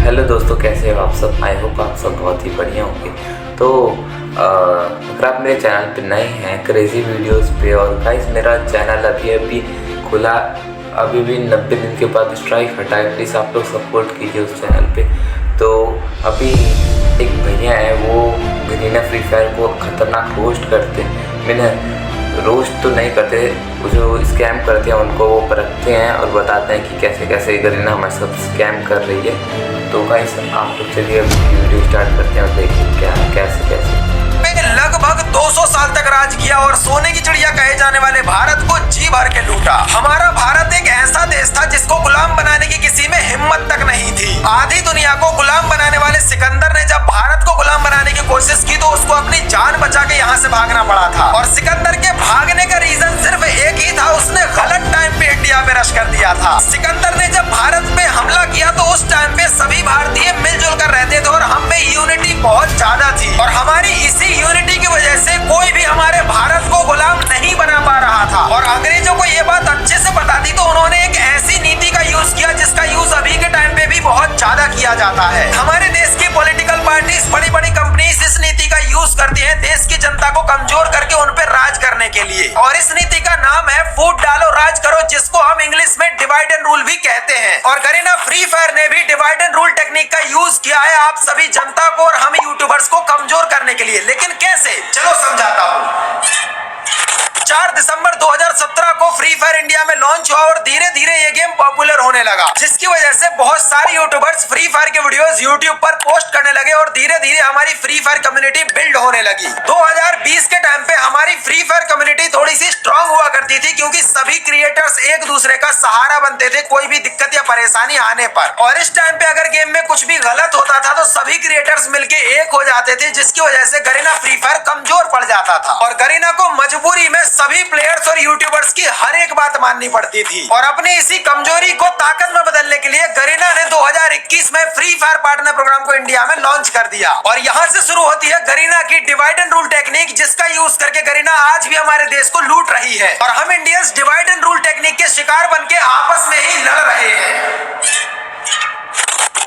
Hello दोस्तों, कैसे हो आप सब। आई होप आप सब बहुत ही बढ़िया होंगे। तो अगर आप मेरे चैनल पे नए हैं क्रेजी वीडियोस पे, और गाइस मेरा चैनल अभी खुला, अभी भी 90 दिन के बाद स्ट्राइक हटा है। प्लीज़ आप लोग सपोर्ट कीजिए उस चैनल पे। तो अभी एक भैया है, वो गरीना फ्री फायर को ख़तरनाक रोस्ट करते। मैंने रोस्ट तो नहीं करते, जो स्कैम करते हैं उनको वो परखते हैं और बताते हैं कि कैसे कैसे गरीना हमारे साथ स्कैम कर रही है। तो गाइस आप लोग चलिए वीडियो स्टार्ट करते हैं और देखिए क्या कैसे लगभग 200 साल तक राज किया और सोने की चिड़िया कहे जाने वाले भारत को जी भर के लूटा। हमारा भारत एक ऐसा देश था जिसको गुलाम बनाने की किसी में हिम्मत तक नहीं थी। आधी दुनिया को गुलाम बनाने वाले सिकंदर ने जब भारत को गुलाम बनाने की कोशिश की तो उसको अपनी जान बचा के यहाँ से भागना पड़ा था। और सिकंदर के भागने का रीजन सिर्फ एक ही था, उसने गलत टाइम पे इंडिया पे रश कर दिया था। सिकंदर ने जब भारत पे हमला किया तो उस टाइम पे सभी भारतीय मिलजुल कर रहते थे और हम में यूनिटी बहुत ज्यादा थी, और हमारी इसी यूनिटी की वजह से कोई भी हमारे भारत को गुलाम नहीं बना पा रहा था। और अंग्रेजों को ये बात अच्छे से पता थी, तो उन्होंने एक ऐसी नीति का यूज किया जिसका यूज अभी के टाइम पे भी बहुत ज्यादा किया जाता है। हमारे देश की पॉलिटिकल पार्टीज, बड़ी बड़ी कंपनीज इस नीति का यूज करती है देश की जनता को कमजोर करके उन पे राज करने के लिए। और इस नीति का नाम है फूट डालो राज करो, जिसको हम इंग्लिश में डिवाइड एंड रूल भी कहते हैं। और गरीना फ्री फायर ने भी डिवाइड एंड रूल टेक्निक का यूज किया है आप सभी जनता को और हम यूट्यूबर्स को कमजोर करने के लिए। लेकिन कैसे, चलो समझाता हूँ। 4 दिसंबर 2017 को फ्री फायर इंडिया में लॉन्च हुआ और धीरे धीरे ये गेम पॉपुलर होने लगा, जिसकी वजह से बहुत सारे यूट्यूबर्स फ्री फायर के वीडियोस यूट्यूब पर पोस्ट करने लगे और धीरे धीरे हमारी फ्री फायर कम्युनिटी बिल्ड होने लगी। 2020 के टाइम पे हमारी फ्री फायर कम्युनिटी थोड़ी सी स्ट्रांग हुआ करती थी, क्योंकि सभी क्रिएटर्स एक दूसरे का सहारा बनते थे कोई भी दिक्कत या परेशानी आने पर। और इस टाइम पे अगर गेम में कुछ भी गलत होता था तो सभी क्रिएटर्स मिलके एक हो जाते थे, जिसकी वजह से गरीना फ्री फायर कमजोर पड़ जाता था। और गरीना को मजबूरी में सभी प्लेयर्स और यूट्यूबर्स की हर एक बात माननी पड़ती थी। और अपनी इसी कमजोरी को ताकत में बदलने के लिए गरीना ने 2021 में फ्री फायर पार्टनर प्रोग्राम को इंडिया में लॉन्च कर दिया। और यहाँ से शुरू होती है गरीना की डिवाइड एंड रूल टेक्निक, जिसका यूज करके गरीना आज भी हमारे देश को लूट रही है। और हम Indians divide and rule technique के शिकार बन के आपस में ही लड़ रहे हैं।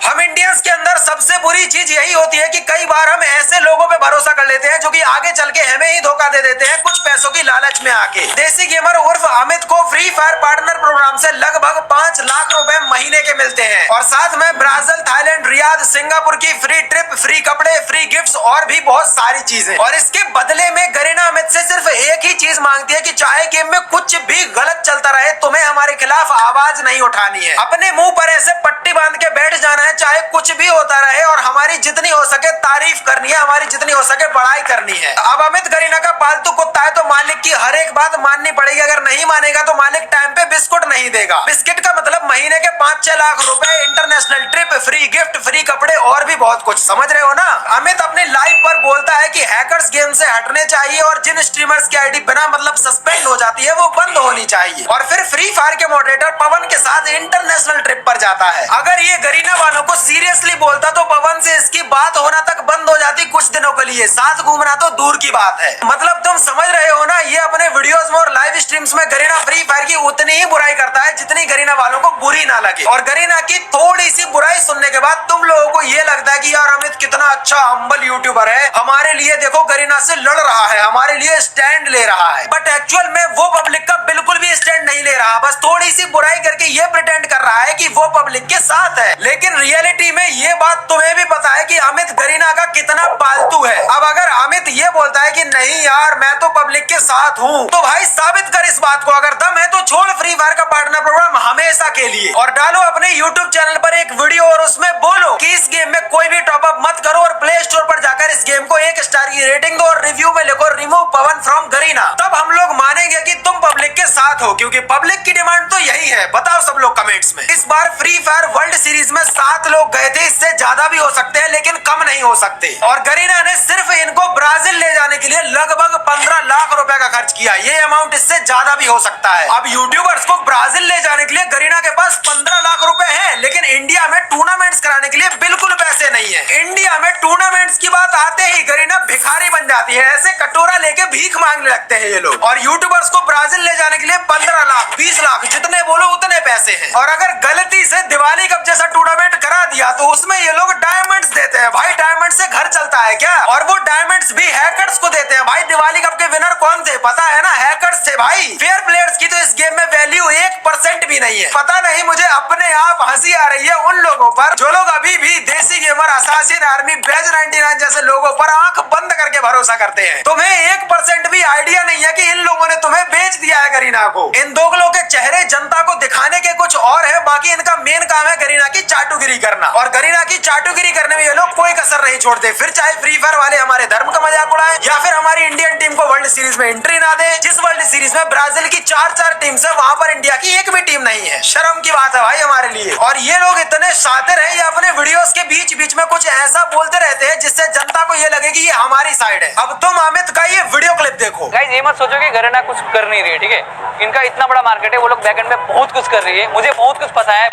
हम इंडियंस के अंदर सबसे बुरी चीज यही होती है कि कई बार हम ऐसे लोगों पे भरोसा कर लेते हैं जो कि आगे चल के हमें ही धोखा दे देते हैं कुछ पैसों की लालच में आके। देसी गेमर उर्फ अमित को फ्री फायर पार्टनर प्रोग्राम से लगभग 5 लाख रुपए महीने के मिलते हैं, और साथ में ब्राजील, थाईलैंड, रियाद, सिंगापुर की फ्री ट्रिप, फ्री कपड़े, फ्री गिफ्ट्स और भी बहुत सारी चीजें। और इसके बदले में गरीना अमित से सिर्फ एक ही चीज मांगती है कि चाहे गेम में कुछ भी गलत चलता रहे, तुम्हें हमारे खिलाफ आवाज नहीं उठानी है। अपने मुंह पर ऐसे पट्टी बांध के बैठ जाना है चाहे कुछ भी होता रहे, और हमारी जितनी हो सके तारीफ करनी है, हमारी जितनी हो सके बड़ाई करनी है। अब अमित गरीना का पालतू कुत्ता है तो मालिक की हर एक बात माननी पड़ेगी। अगर नहीं मानेगा तो मालिक टाइम पे बिस्कुट नहीं देगा। बिस्किट का मतलब महीने के 5-6 लाख रुपए, international trip, free gift, free कपड़े और भी बहुत कुछ। समझ रहे हो ना। अमित अपने लाइव पर बोलता है कि हैकर्स गेम से हटने चाहिए और जिन स्ट्रीमर्स की आईडी बिना मतलब सस्पेंड हो जाती है वो बंद होनी चाहिए। और फिर फ्री फायर के मॉडरेटर पवन के साथ इंटरनेशनल ट्रिप पर जाता है। अगर ये गरीना वालों को सीरियसली बोलता तो पवन से इसकी बात होना तक बंद हो जाती कुछ दिनों के लिए, साथ घूमना तो दूर की बात है। मतलब तुम समझ रहे हो ना। ये अपने वीडियोस में और लाइव स्ट्रीम्स में गरीना फ्री फायर की उतनी ही बुराई करता है जितनी गरीना वालों को बुरी ना लगे। और गरीना की थोड़ी सी बुराई सुनने के बाद तुम लोगों को ये लगता है कि यार अमित कितना अच्छा हम्बल यूट्यूबर है, हमारे लिए देखो गरीना से लड़ रहा है, हमारे लिए स्टैंड ले रहा है। बट एक्चुअल में वो पब्लिक का बिल्कुल भी स्टैंड नहीं ले रहा, बस थोड़ी सी बुराई करके ये प्रिटेंड कर रहा है कि वो पब्लिक के साथ है। लेकिन रियलिटी में ये बात तुम्हें भी पता है कि अमित गरीना का कितना पालतू है। अब अगर अमित ये बोलता है कि नहीं यार मैं तो पब्लिक के साथ हूँ, तो भाई साबित कर इस बात को। अगर दम है तो छोड़ फ्री फायर का पार्टनर प्रोग्राम हमेशा के लिए और डालो अपने यूट्यूब चैनल पर एक वीडियो और उसमें बोलो कि इस गेम में कोई भी टॉपअप मत करो और प्ले स्टोर पर जाकर इस गेम को 1 स्टार की रेटिंग दो और रिव्यू में लिखो रिमूव पवन फ्रॉम गरीना। तब हम लोग मानेंगे कि तुम पब्लिक के साथ हो, क्योंकि पब्लिक की डिमांड तो यही है। बताओ सब लोग कमेंट्स में। इस बार फ्री फायर वर्ल्ड सीरीज में 7 लोग गए थे, इससे ज्यादा भी हो सकते हैं लेकिन कम नहीं हो सकते। और गरीना ने सिर्फ इनको ब्राजील ले जाने के लिए लगभग 15 लाख रुपए का खर्च किया। ये अमाउंट इससे ज्यादा भी हो सकता है। अब यूट्यूबर्स को ब्राजील ले जाने के लिए गरीना के पास 15 लाख रुपए हैं, लेकिन इंडिया में टूर्नामेंट्स कराने के लिए बिल्कुल पैसे नहीं है। इंडिया में टूर्नामेंट्स की बात आते ही गरीना भिखारी बन जाती है। ऐसे कटोरा लेके भीख मांगने लगते हैं ये लोग। और यूट्यूबर्स को ब्राजील ले जाने के लिए 15 लाख 20 लाख जितने बोलो उतने पैसे हैं। और अगर गलती से दिवाली कब जैसे जैसा टूर्नामेंट करा दिया तो उसमें ये लोग डायमंड्स देते हैं। भाई डायमंड से घर चलता है क्या? और वो डायमंड्स भी हैकर्स को देते हैं। भाई दिवाली कप के विनर कौन थे पता है ना? हैकर्स थे भाई। फेयर प्लेयर्स की तो इस गेम में वैल्यू 1% भी नहीं है। पता नहीं मुझे अपने आप हंसी आ रही है उन लोगों पर जो लोग अभी भी देसी गेमर, असासिन आर्मी, बैज 99 जैसे लोगों पर आंख बंद करके भरोसा करते हैं। तुम्हें 1% भी आइडिया नहीं है कि इन लोगों ने तुम्हें बेच दिया है गरीना को। इन दोगलों के चेहरे जनता को दिखाने के कुछ और है, बाकी इनका मेन काम है गरीना की चाटुगिरी करना। और गरीना की चाटुगिरी करने में ये लोग कोई कसर नहीं छोड़ते। फिर चाहे फ्री फायर वाले हमारे धर्म का मजाक उड़ाए या फिर हमारी इंडियन टीम को वर्ल्ड सीरीज में एंट्री ना दे। जिस वर्ल्ड सीरीज में ब्राजील की 4 टीम है वहां पर इंडिया की एक भी टीम नहीं है। शर्म की बात है भाई हमारे लिए। और ये लोग इतने शातिर हैं, ये अपने वीडियोस के बीच बीच में कुछ ऐसा बोलते रहते हैं जिससे जनता को ये लगे कि ये हमारी साइड है। अब तुम अमित का ये वीडियो क्लिप देखो। गाइस ये मत सोचो कि गरीना कुछ कर नहीं रही है, ठीक है? इनका इतना बड़ा मार्केट है, वो लोग बैकएंड में बहुत कुछ कर रही है। मुझे बहुत कुछ पता है।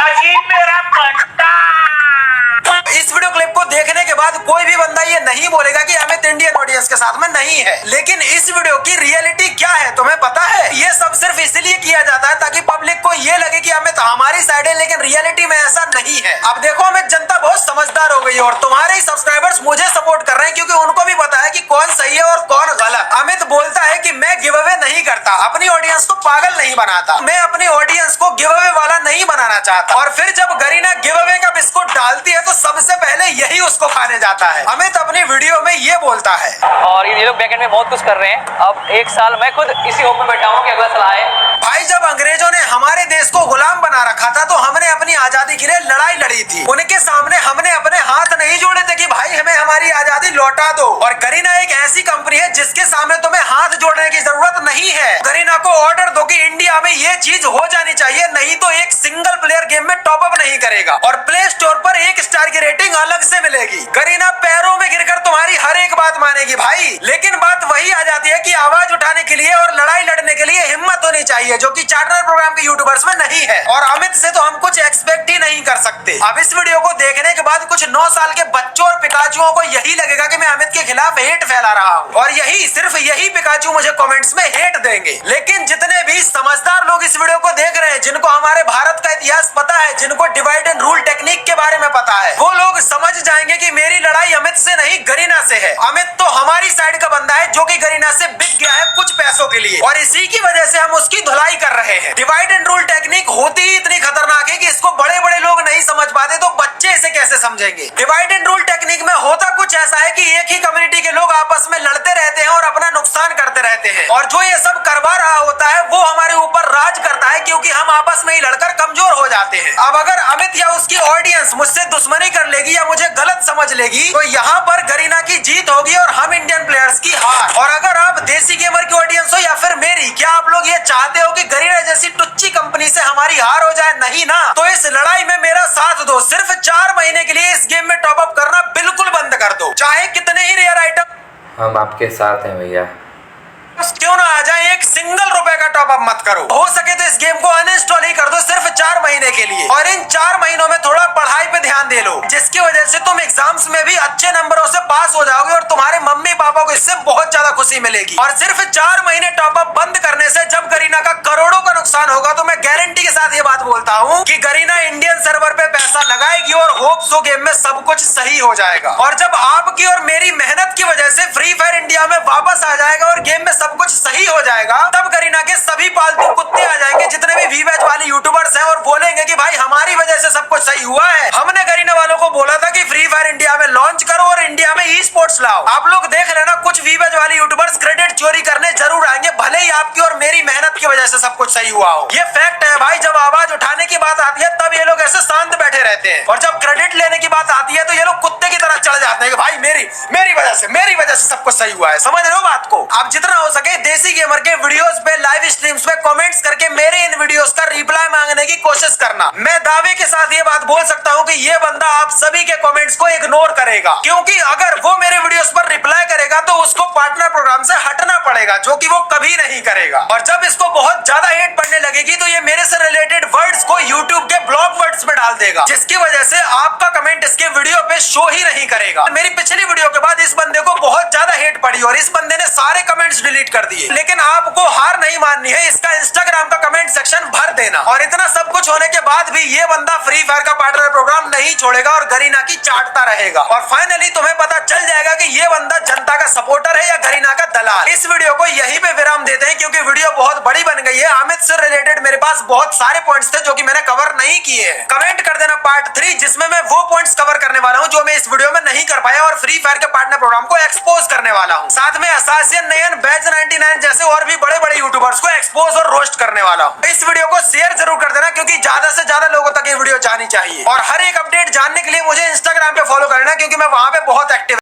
इस वीडियो क्लिप को देखने के बाद कोई भी बंदा ये नहीं बोलेगा कि अमित इंडियन ऑडियंस के साथ में नहीं है। लेकिन इस वीडियो की रियलिटी क्या है तुम्हें पता है? ये सब सिर्फ इसलिए किया जाता है ताकि पब्लिक को ये लगे कि अमित हमारी साइड है, लेकिन रियलिटी में ऐसा नहीं है। अब देखो अमित, जनता बहुत समझदार हो गई है और तुम्हारे ही सब्सक्राइबर्स मुझे सपोर्ट कर रहे हैं क्योंकि उनको भी पता है कि कौन सही है और कौन गलत। अमित बोलता है कि मैं गिव अवे नहीं करता, अपनी ऑडियंस को पागल नहीं बनाता, मैं अपनी ऑडियंस को गिव अवे वाला नहीं बनाना चाहता। और फिर जब गरीना गिव अवे का बिस्कुट डालती है तो सबसे पहले यही उसको खाने जाता है। अमित अपनी वीडियो में ये बोलता है। और ये लोग बैकएंड में बहुत कुछ कर रहे हैं। अब एक साल मैं खुद इसी होप में बैठा हूँ कि अगला साल आए। भाई जब अंग्रेजों ने हमारे देश को गुलाम बना रखा था तो हमने अपनी आजादी के लिए लड़ाई लड़ी थी। उनके सामने हमने अपने हाथ नहीं जोड़े थे कि भाई हमें हमारी आजादी लौटा दो। और गरीना एक ऐसी कंपनी है जिसके सामने तुम्हें हाथ जोड़ने की जरूरत नहीं है। गरीना को ऑर्डर दो कि इंडिया में ये चीज हो जानी चाहिए, नहीं तो एक सिंगल प्लेयर गेम में टॉप अप नहीं करेगा और प्ले स्टोर पर 1 स्टार की रेटिंग अलग से मिलेगी। गरीना पैरों में गिरकर तुम्हारी हर एक बात मानेगी भाई। लेकिन बात वही आ जाती है कि आवाज उठाने के लिए और लड़ाई लड़ने के लिए हिम्मत होनी चाहिए, जो कि चार्टर प्रोग्राम के यूट्यूबर्स में नहीं है। और अमित से तो हम कुछ एक्सपेक्ट ही नहीं कर सकते। अब इस वीडियो को देखने के बाद कुछ 9 साल के बच्चों और पिकाचुओं को यही लगेगा कि मैं अमित के खिलाफ हेट फैला रहा हूँ और सिर्फ यही पिकाचू मुझे कमेंट्स में हेट देंगे। लेकिन जितने भी समझदार लोग इस वीडियो को देख रहे हैं, जिनको हमारे भारत का इतिहास पता है, जिनको डिवाइड एंड रूल टेक्निक के बारे में पता है, वो लोग समझ जाएंगे कि मेरी लड़ाई अमित से नहीं गरीना से है। अमित तो हमारी साइड का बंदा है जो कि गरीना से बिक गया है कुछ पैसों के लिए और इसी की वजह से हम उसकी धुलाई कर रहे हैं। डिवाइड एंड रूल टेक्निक होती ही इतनी खतरनाक है कि इसको बड़े बड़े लोग नहीं समझ पाते तो बच्चे इसे कैसे समझेंगे। डिवाइड एंड रूल टेक्निक में होता कुछ ऐसा है कि एक ही कम्युनिटी के लोग आपस में लड़ते रहते हैं और अपना नुकसान करते रहते हैं और जो ये सब करवा रहा होता है वो हमारे ऊपर राज करता है क्योंकि हम आपस में ही लड़कर कमजोर हो जाते हैं। अब अगर अमित या उसकी ऑडियंस मुझसे दुश्मनी कर लेगी या मुझे गलत समझ लेगी तो यहाँ पर गरीना की जीत होगी और हम इंडियन प्लेयर्स की हार। और अगर आप देसी गेमर की ऑडियंस हो या फिर मेरी, क्या आप लोग ये चाहते हो कि गरीना जैसी टुच्ची कंपनी से हमारी हार हो जाए? नहीं ना। तो इस लड़ाई में मेरा साथ दो। सिर्फ 4 महीने के लिए इस गेम में टॉप अप करना बिल्कुल बंद कर दो, चाहे कितने ही रेयर आइटम हम आपके साथ हैं भैया। क्यों ना आ जाए, एक सिंगल रुपए का टॉप अप मत करो। हो सके तो इस गेम को अनइंस्टॉल ही कर दो सिर्फ 4 महीने के लिए और इन 4 महीनों में थोड़ा पढ़ाई पे ध्यान दे लो, जिसकी वजह से तुम एग्जाम्स में भी अच्छे नंबरों से पास हो जाओगे और तुम्हारे मम्मी पापा को इससे बहुत ज्यादा खुशी मिलेगी। और सिर्फ 4 महीने टॉप अप बंद करने से जब गरीना का करोड़ों का नुकसान होगा तो मैं गारंटी के साथ ये बात बोलता हूँ कि गरीना इंडियन सर्वर पे पैसा लगाएगी और होप सो गेम में सब कुछ सही हो जाएगा। और जब आपकी और मेरी मेहनत की वजह से फ्री फायर इंडिया में वापस आ जाएगा और गेम में सब कुछ सही हो जाएगा, तब गरीना के सभी पालतू कुत्ते आ जाएंगे जितने भी वीबैच वाले यूट्यूबर्स हैं और बोलेंगे कि भाई हमारी वजह से सब कुछ सही हुआ है। हमने गरीना वालों को बोला था कि फ्री फायर इंडिया में लॉन्च करो और इंडिया में ई स्पोर्ट्स लाओ। आप लोग देख लेना, कुछ वीबैच वाले यूट्यूबर्स क्रेडिट चोरी करने जरूर आएंगे, भले ही आपकी और मेरी मेहनत की वजह से सब कुछ सही हुआ हो। ये फैक्ट है भाई। जब आवाज उठाने की बात आती है तब ये लोग ऐसे शांत बैठे रहते हैं और जब क्रेडिट लेने की बात आती है तो ये लोग कुत्ते की तरह चढ़ जाते हैं कि भाई मेरी वजह से सब कुछ सही हुआ है। समझ रहे हो बात को? आप जितना हो सके देसी गेमर के वीडियोस पे, लाइव स्ट्रीम्स पे कमेंट्स करके मेरे इन वीडियोस का रिप्लाई मांगने की कोशिश करना। मैं दावे के साथ ये बात बोल सकता हूँ कि ये बंदा आप सभी के कमेंट्स को इग्नोर करेगा, क्योंकि अगर वो मेरे वीडियोस पर रिप्लाई करेगा तो उसको पार्टनर प्रोग्राम से हटना पड़ेगा, जो कि वो कभी नहीं करेगा। और जब इसको बहुत ज्यादा हेट पड़ने लगेगी तो ये मेरे से रिलेटेड वर्ड्स को यूट्यूब के ब्लॉक वर्ड्स में डाल देगा, जिसकी वजह से आपका कमेंट इसके वीडियो पे पे शो ही नहीं करेगा। मेरी पिछली वीडियो के बाद इस बंदे को बहुत ज्यादा हेट पड़ी और इस बंदे ने सारे कमेंट्स डिलीट कर दिए। लेकिन आपको हार नहीं माननी है, इसका इंस्टाग्राम का कमेंट सेक्शन भर देना। और इतना सब कुछ होने के बाद भी ये बंदा फ्री फायर का पार्टनर प्रोग्राम नहीं छोड़ेगा और गरीना की चाटता रहेगा। और फाइनली तुम्हें पता चल जाएगा कि ये बंदा जनता का सपोर्टर है या गरीना का दलाल। इस वीडियो को यहीं पे विराम देते हैं क्योंकि वीडियो बहुत बड़ी बन गई है। अमित से रिलेटेड मेरे पास बहुत सारे पॉइंट्स थे जो कि मैंने कवर नहीं किए हैं। कमेंट कर देना पार्ट 3 जिसमें मैं वो पॉइंट्स कवर करने वाला हूं जो मैं इस वीडियो में नहीं कर पाया और फ्री फायर के पार्टनर प्रोग्राम को एक्सपोज करने वाला हूं। साथ में असासियन नयन बैच 99 जैसे और भी बड़े बड़े यूट्यूबर्स को एक्सपोज और रोस्ट करने वाला हूं। इस वीडियो को शेयर जरूर कर देना क्योंकि ज्यादा से ज्यादा लोगों तक ये वीडियो जानी चाहिए। और हर एक अपडेट जानने के लिए मुझे इंस्टाग्राम पे फॉलो करना क्योंकि मैं वहां पे बहुत एक्टिव